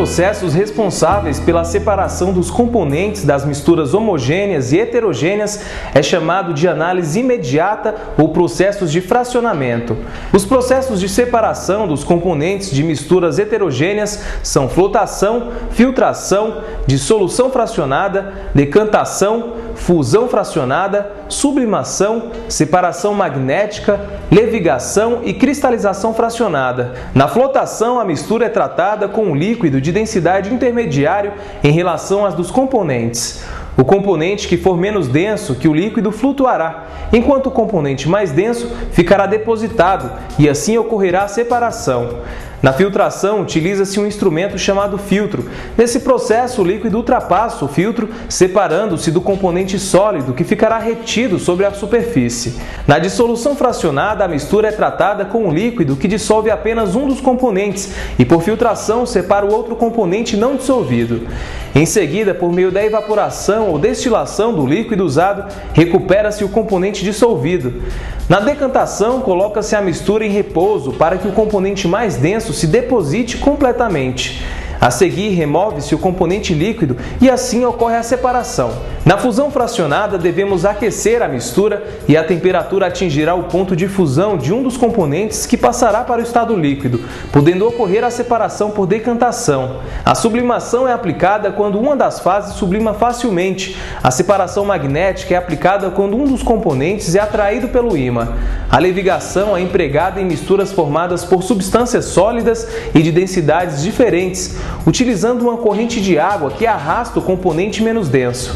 processos responsáveis pela separação dos componentes das misturas homogêneas e heterogêneas é chamado de análise imediata ou processos de fracionamento. Os processos de separação dos componentes de misturas heterogêneas são flotação, filtração, dissolução fracionada, decantação, fusão fracionada, sublimação, separação magnética, levigação e cristalização fracionada. Na flotação, a mistura é tratada com um líquido de densidade intermediário em relação às dos componentes. O componente que for menos denso que o líquido flutuará, enquanto o componente mais denso ficará depositado e assim ocorrerá a separação. Na filtração, utiliza-se um instrumento chamado filtro. Nesse processo, o líquido ultrapassa o filtro, separando-se do componente sólido, que ficará retido sobre a superfície. Na dissolução fracionada, a mistura é tratada com um líquido que dissolve apenas um dos componentes e, por filtração, separa o outro componente não dissolvido. Em seguida, por meio da evaporação ou destilação do líquido usado, recupera-se o componente dissolvido. Na decantação, coloca-se a mistura em repouso para que o componente mais denso se deposite completamente. A seguir, remove-se o componente líquido e assim ocorre a separação. Na fusão fracionada, devemos aquecer a mistura e a temperatura atingirá o ponto de fusão de um dos componentes que passará para o estado líquido, podendo ocorrer a separação por decantação. A sublimação é aplicada quando uma das fases sublima facilmente. A separação magnética é aplicada quando um dos componentes é atraído pelo ímã. A levigação é empregada em misturas formadas por substâncias sólidas e de densidades diferentes, utilizando uma corrente de água que arrasta o componente menos denso.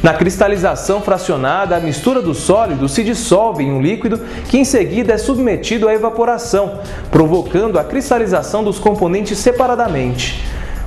Na cristalização fracionada, a mistura do sólido se dissolve em um líquido que em seguida é submetido à evaporação, provocando a cristalização dos componentes separadamente.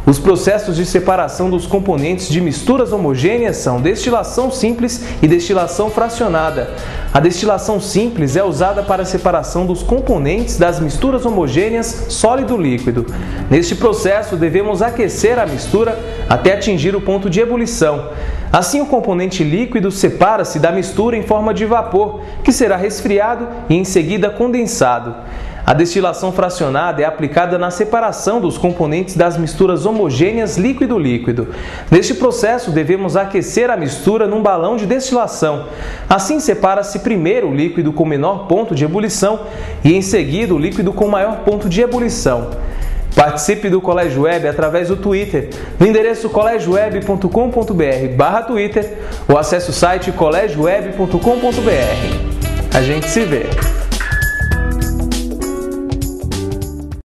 Os processos de separação dos componentes de misturas homogêneas são destilação simples e destilação fracionada. A destilação simples é usada para a separação dos componentes das misturas homogêneas sólido-líquido. Neste processo, devemos aquecer a mistura até atingir o ponto de ebulição. Assim, o componente líquido separa-se da mistura em forma de vapor, que será resfriado e em seguida condensado. A destilação fracionada é aplicada na separação dos componentes das misturas homogêneas líquido-líquido. Neste processo, devemos aquecer a mistura num balão de destilação. Assim, separa-se primeiro o líquido com menor ponto de ebulição e, em seguida, o líquido com maior ponto de ebulição. Participe do Colégio Web através do Twitter, no endereço collegioweb.com.br/Twitter ou acesse o site collegioweb.com.br. A gente se vê!